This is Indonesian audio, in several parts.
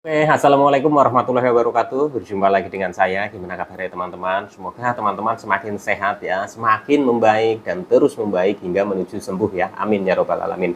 Assalamualaikum warahmatullahi wabarakatuh. Berjumpa lagi dengan saya. Gimana kabarnya teman-teman? Semoga teman-teman semakin sehat ya, semakin membaik dan terus membaik hingga menuju sembuh ya. Amin ya robbal alamin.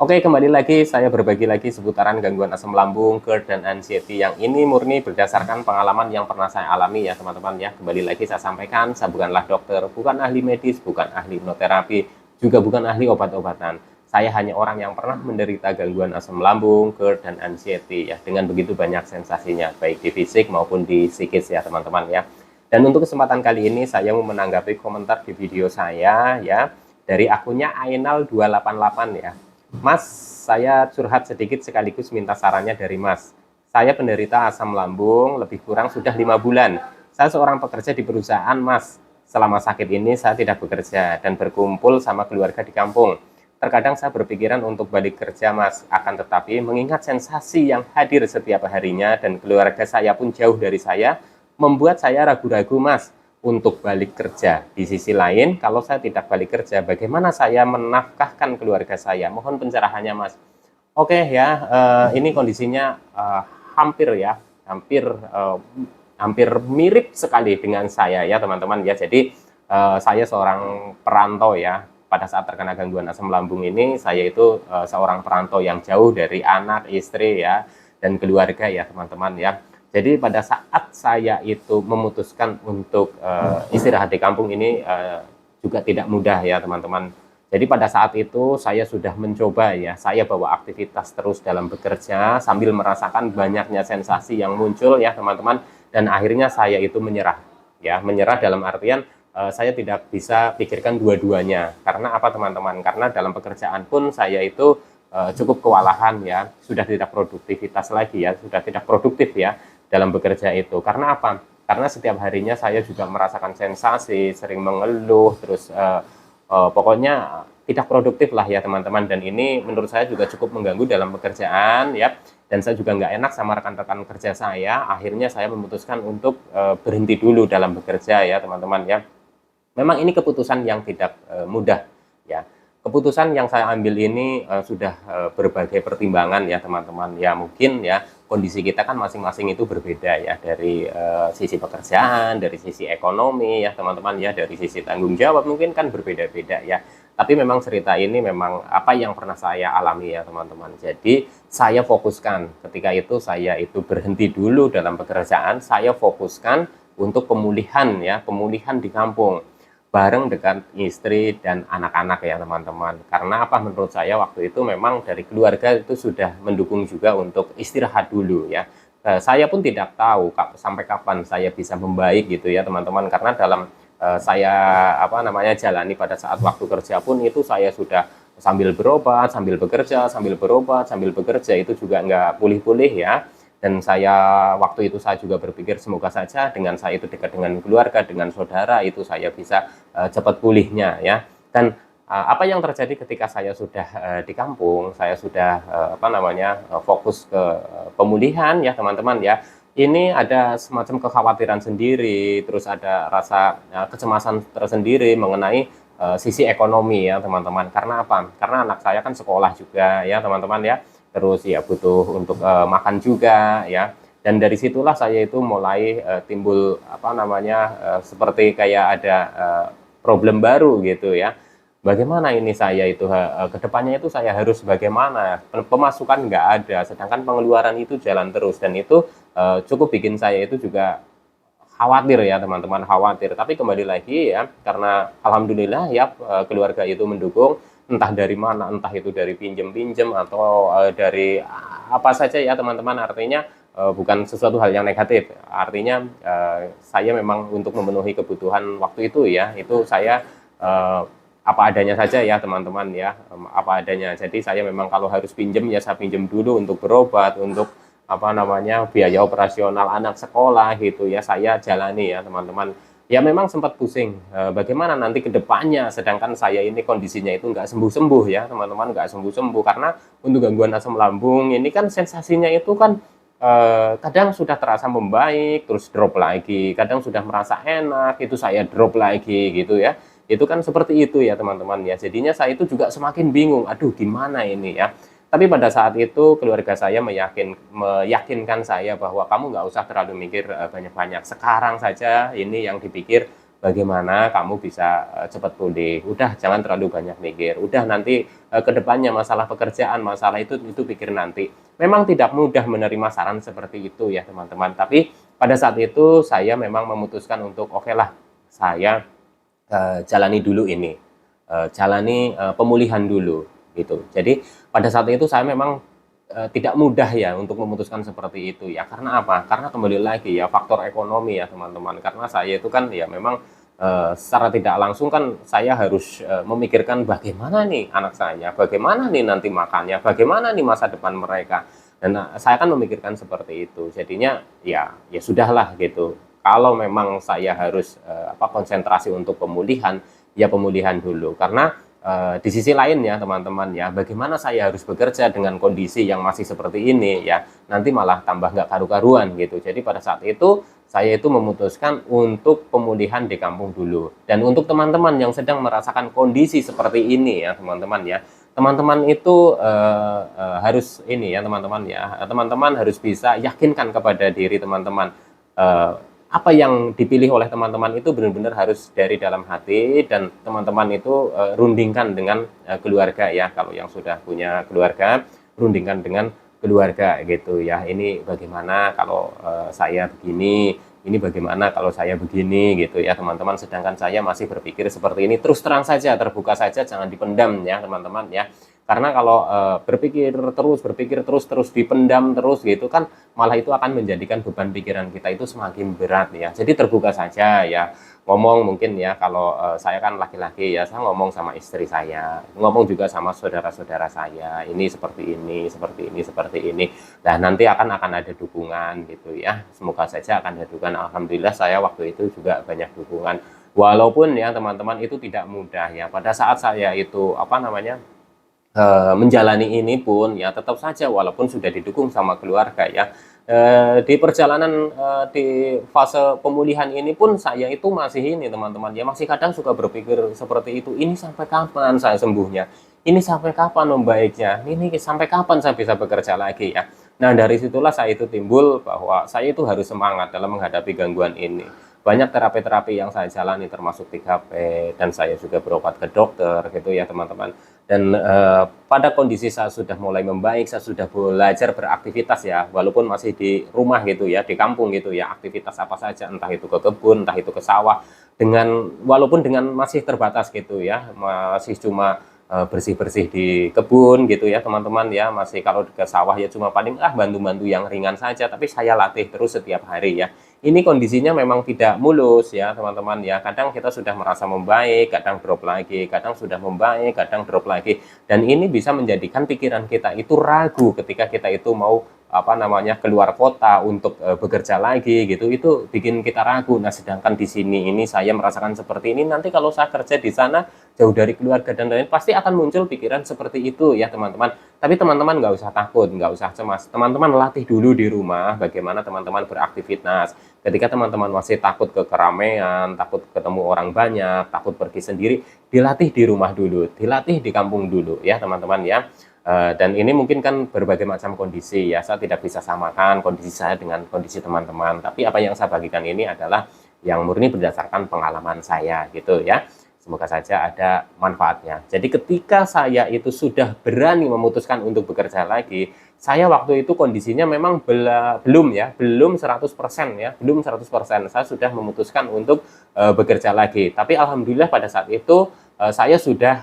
Oke, kembali lagi saya berbagi lagi seputaran gangguan asam lambung, GERD dan anxiety yang ini murni berdasarkan pengalaman yang pernah saya alami ya teman-teman ya. Kembali lagi saya sampaikan, saya bukanlah dokter, bukan ahli medis, bukan ahli hipnoterapi, juga bukan ahli obat-obatan. Saya hanya orang yang pernah menderita gangguan asam lambung, GERD, dan anxiety ya, dengan begitu banyak sensasinya, baik di fisik maupun di psikis ya teman-teman ya. Dan untuk kesempatan kali ini saya mau menanggapi komentar di video saya ya, dari akunnya Ainal288 ya. Mas, saya curhat sedikit sekaligus minta sarannya dari Mas. Saya penderita asam lambung lebih kurang sudah 5 bulan. Saya seorang pekerja di perusahaan Mas. Selama sakit ini saya tidak bekerja dan berkumpul sama keluarga di kampung. Terkadang saya berpikiran untuk balik kerja Mas, akan tetapi mengingat sensasi yang hadir setiap harinya dan keluarga saya pun jauh dari saya, membuat saya ragu-ragu Mas untuk balik kerja. Di sisi lain, kalau saya tidak balik kerja, bagaimana saya menafkahkan keluarga saya? Mohon pencerahannya Mas. Oke ya, ini kondisinya hampir ya, hampir mirip sekali dengan saya ya teman-teman ya. Jadi saya seorang perantau ya. Pada saat terkena gangguan asam lambung ini, saya itu seorang perantau yang jauh dari anak, istri ya, dan keluarga ya teman-teman ya. Jadi pada saat saya itu memutuskan untuk istirahat di kampung ini juga tidak mudah ya teman-teman. Jadi pada saat itu saya sudah mencoba ya, saya bawa aktivitas terus dalam bekerja sambil merasakan banyaknya sensasi yang muncul ya teman-teman. Dan akhirnya saya itu menyerah ya, menyerah dalam artian saya tidak bisa pikirkan dua-duanya. Karena apa teman-teman? Karena dalam pekerjaan pun saya itu cukup kewalahan ya, sudah tidak produktivitas lagi ya, sudah tidak produktif ya dalam bekerja itu. Karena apa? Karena setiap harinya saya juga merasakan sensasi, sering mengeluh, terus pokoknya tidak produktif lah ya teman-teman. Dan ini menurut saya juga cukup mengganggu dalam pekerjaan ya. Dan saya juga nggak enak sama rekan-rekan kerja saya. Akhirnya saya memutuskan untuk berhenti dulu dalam bekerja ya teman-teman ya. Memang ini keputusan yang tidak mudah ya. Keputusan yang saya ambil ini sudah berbagai pertimbangan ya teman-teman. Ya mungkin ya kondisi kita kan masing-masing itu berbeda ya, dari sisi pekerjaan, dari sisi ekonomi ya teman-teman ya, dari sisi tanggung jawab mungkin kan berbeda-beda ya. Tapi memang cerita ini memang apa yang pernah saya alami ya teman-teman. Jadi saya fokuskan ketika itu, saya itu berhenti dulu dalam pekerjaan, saya fokuskan untuk pemulihan ya, pemulihan di kampung bareng dengan istri dan anak-anak ya teman-teman. Karena apa, menurut saya waktu itu memang dari keluarga itu sudah mendukung juga untuk istirahat dulu ya. Saya pun tidak tahu sampai kapan saya bisa membaik gitu ya teman-teman, karena dalam saya jalani pada saat waktu kerja pun itu saya sudah sambil berobat, sambil bekerja, sambil berobat, sambil bekerja, itu juga nggak pulih-pulih ya. Dan saya waktu itu saya juga berpikir semoga saja dengan saya itu dekat dengan keluarga, dengan saudara, itu saya bisa cepat pulihnya ya. Dan apa yang terjadi ketika saya sudah di kampung, saya sudah fokus ke pemulihan ya teman-teman ya. Ini ada semacam kekhawatiran sendiri, terus ada rasa kecemasan tersendiri mengenai sisi ekonomi ya teman-teman. Karena apa? Karena anak saya kan sekolah juga ya teman-teman ya, terus ya butuh untuk makan juga ya. Dan dari situlah saya itu mulai timbul seperti kayak ada problem baru gitu ya. Bagaimana ini saya itu ke depannya itu saya harus bagaimana, pemasukan nggak ada, sedangkan pengeluaran itu jalan terus. Dan itu cukup bikin saya itu juga khawatir ya teman-teman, khawatir. Tapi kembali lagi ya, karena alhamdulillah ya keluarga itu mendukung, entah dari mana, entah itu dari pinjem-pinjem atau dari apa saja ya teman-teman. Artinya bukan sesuatu hal yang negatif. Artinya saya memang untuk memenuhi kebutuhan waktu itu ya, itu saya apa adanya saja ya teman-teman ya, apa adanya. Jadi saya memang kalau harus pinjem ya saya pinjem dulu untuk berobat, untuk biaya operasional anak sekolah gitu ya, saya jalani ya teman-teman. Ya memang sempat pusing bagaimana nanti ke depannya, sedangkan saya ini kondisinya itu nggak sembuh-sembuh ya teman-teman, nggak sembuh-sembuh. Karena untuk gangguan asam lambung ini kan sensasinya itu kan kadang sudah terasa membaik terus drop lagi, kadang sudah merasa enak itu saya drop lagi gitu ya. Itu kan seperti itu ya teman-teman ya, jadinya saya itu juga semakin bingung, aduh gimana ini ya. Tapi pada saat itu keluarga saya meyakinkan saya bahwa kamu nggak usah terlalu mikir banyak-banyak. Sekarang saja ini yang dipikir bagaimana kamu bisa cepat pulih. Udah jangan terlalu banyak mikir. Udah nanti ke depannya masalah pekerjaan, masalah itu pikir nanti. Memang tidak mudah menerima saran seperti itu ya teman-teman. Tapi pada saat itu saya memang memutuskan untuk oke lah, saya jalani dulu ini. Jalani pemulihan dulu gitu. Jadi pada saat itu saya memang tidak mudah ya untuk memutuskan seperti itu ya. Karena apa? Karena kembali lagi ya faktor ekonomi ya teman-teman. Karena saya itu kan ya memang secara tidak langsung kan saya harus memikirkan bagaimana nih anak saya, bagaimana nih nanti makannya, bagaimana nih masa depan mereka. Dan saya kan memikirkan seperti itu. Jadinya ya sudahlah gitu. Kalau memang saya harus konsentrasi untuk pemulihan, ya pemulihan dulu. Karena di sisi lain ya teman-teman ya, bagaimana saya harus bekerja dengan kondisi yang masih seperti ini ya, nanti malah tambah nggak karu-karuan gitu. Jadi pada saat itu saya itu memutuskan untuk pemulihan di kampung dulu. Dan untuk teman-teman yang sedang merasakan kondisi seperti ini ya teman-teman ya, teman-teman itu harus ini ya teman-teman harus bisa yakinkan kepada diri teman-teman, apa yang dipilih oleh teman-teman itu benar-benar harus dari dalam hati, dan teman-teman itu rundingkan dengan keluarga ya. Kalau yang sudah punya keluarga, rundingkan dengan keluarga gitu ya. Ini bagaimana kalau saya begini, ini bagaimana kalau saya begini gitu ya teman-teman. Sedangkan saya masih berpikir seperti ini, terus terang saja, terbuka saja, jangan dipendam ya teman-teman ya. Karena kalau berpikir terus dipendam terus gitu kan, malah itu akan menjadikan beban pikiran kita itu semakin berat ya. Jadi terbuka saja ya, ngomong mungkin ya, kalau saya kan laki-laki ya, saya ngomong sama istri saya, ngomong juga sama saudara-saudara saya, ini seperti ini, seperti ini, seperti ini. Nah nanti akan ada dukungan gitu ya, semoga saja akan ada dukungan. Alhamdulillah saya waktu itu juga banyak dukungan. Walaupun ya teman-teman itu tidak mudah ya, pada saat saya itu menjalani ini pun ya tetap saja walaupun sudah didukung sama keluarga ya, di perjalanan di fase pemulihan ini pun saya itu masih ini teman-teman ya, masih kadang suka berpikir seperti itu, ini sampai kapan saya sembuhnya, ini sampai kapan membaiknya, ini sampai kapan saya bisa bekerja lagi ya. Nah dari situlah saya itu timbul bahwa saya itu harus semangat dalam menghadapi gangguan ini. Banyak terapi-terapi yang saya jalani termasuk 3P, dan saya juga berobat ke dokter gitu ya teman-teman. Dan pada kondisi saya sudah mulai membaik, saya sudah belajar beraktivitas ya, walaupun masih di rumah gitu ya, di kampung gitu ya, aktivitas apa saja, entah itu ke kebun, entah itu ke sawah, walaupun dengan masih terbatas gitu ya, masih cuma bersih-bersih di kebun gitu ya teman-teman ya, masih kalau ke sawah ya cuma paling bantu-bantu yang ringan saja, tapi saya latih terus setiap hari ya. Ini kondisinya memang tidak mulus ya teman-teman ya, kadang kita sudah merasa membaik, kadang drop lagi, kadang sudah membaik, kadang drop lagi, dan ini bisa menjadikan pikiran kita itu ragu ketika kita itu mau keluar kota untuk bekerja lagi gitu, itu bikin kita ragu. Nah sedangkan di sini ini saya merasakan seperti ini, nanti kalau saya kerja di sana jauh dari keluarga dan lain, pasti akan muncul pikiran seperti itu ya teman-teman. Tapi teman-teman nggak usah takut, nggak usah cemas, teman-teman latih dulu di rumah bagaimana teman-teman beraktivitas. Ketika teman-teman masih takut ke keramaian, takut ketemu orang banyak, takut pergi sendiri, dilatih di rumah dulu, dilatih di kampung dulu ya teman-teman ya. Dan ini mungkin kan berbagai macam kondisi ya, saya tidak bisa samakan kondisi saya dengan kondisi teman-teman, tapi apa yang saya bagikan ini adalah yang murni berdasarkan pengalaman saya gitu ya. Semoga saja ada manfaatnya. Jadi ketika saya itu sudah berani memutuskan untuk bekerja lagi, saya waktu itu kondisinya memang belum 100% ya, belum 100%. Saya sudah memutuskan untuk bekerja lagi. Tapi alhamdulillah pada saat itu saya sudah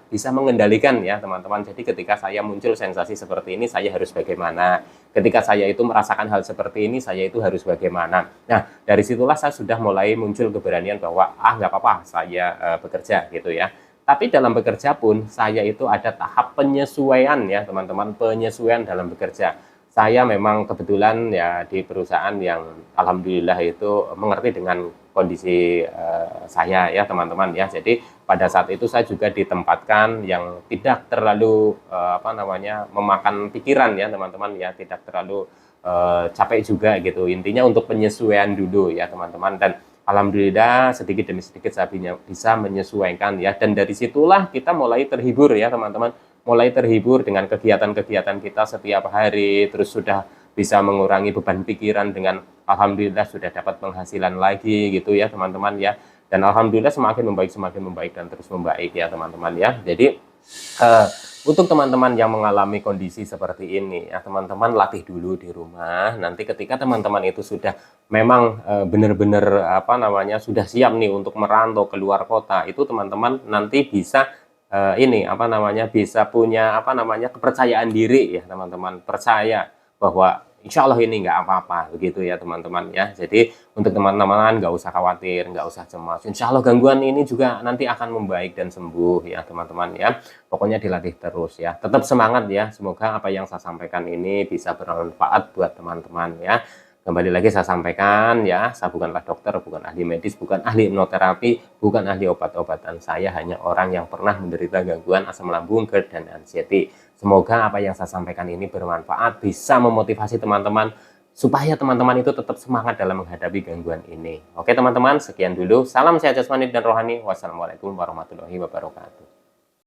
bisa mengendalikan ya teman-teman. Jadi ketika saya muncul sensasi seperti ini, saya harus bagaimana? Ketika saya itu merasakan hal seperti ini, saya itu harus bagaimana? Nah dari situlah saya sudah mulai muncul keberanian bahwa nggak apa-apa saya bekerja gitu ya. Tapi dalam bekerja pun saya itu ada tahap penyesuaian ya teman-teman, penyesuaian dalam bekerja. Saya memang kebetulan ya di perusahaan yang alhamdulillah itu mengerti dengan kondisi saya ya teman-teman ya. Jadi pada saat itu saya juga ditempatkan yang tidak terlalu memakan pikiran ya teman-teman ya, tidak terlalu capek juga gitu. Intinya untuk penyesuaian dulu ya teman-teman, dan alhamdulillah sedikit demi sedikit saya bisa menyesuaikan ya, dan dari situlah kita mulai terhibur ya teman-teman, mulai terhibur dengan kegiatan-kegiatan kita setiap hari, terus sudah bisa mengurangi beban pikiran dengan alhamdulillah sudah dapat penghasilan lagi gitu ya teman-teman ya. Dan alhamdulillah semakin membaik dan terus membaik ya teman-teman ya. Jadi untuk teman-teman yang mengalami kondisi seperti ini ya teman-teman latih dulu di rumah. Nanti ketika teman-teman itu sudah memang benar-benar apa namanya sudah siap nih untuk merantau keluar kota, itu teman-teman nanti bisa ini apa namanya bisa punya apa namanya kepercayaan diri ya teman-teman, percaya bahwa insya Allah ini nggak apa-apa begitu ya teman-teman ya. Jadi untuk teman-teman nggak usah khawatir, nggak usah cemas, insya Allah gangguan ini juga nanti akan membaik dan sembuh ya teman-teman ya. Pokoknya dilatih terus ya, tetap semangat ya, semoga apa yang saya sampaikan ini bisa bermanfaat buat teman-teman ya. Kembali lagi saya sampaikan ya, saya bukanlah dokter, bukan ahli medis, bukan ahli hipnoterapi, bukan ahli obat-obatan. Saya hanya orang yang pernah menderita gangguan asam lambung, GERD, dan anxiety. Semoga apa yang saya sampaikan ini bermanfaat, bisa memotivasi teman-teman, supaya teman-teman itu tetap semangat dalam menghadapi gangguan ini. Oke teman-teman, sekian dulu. Salam sehat jasmani dan rohani. Wassalamualaikum warahmatullahi wabarakatuh.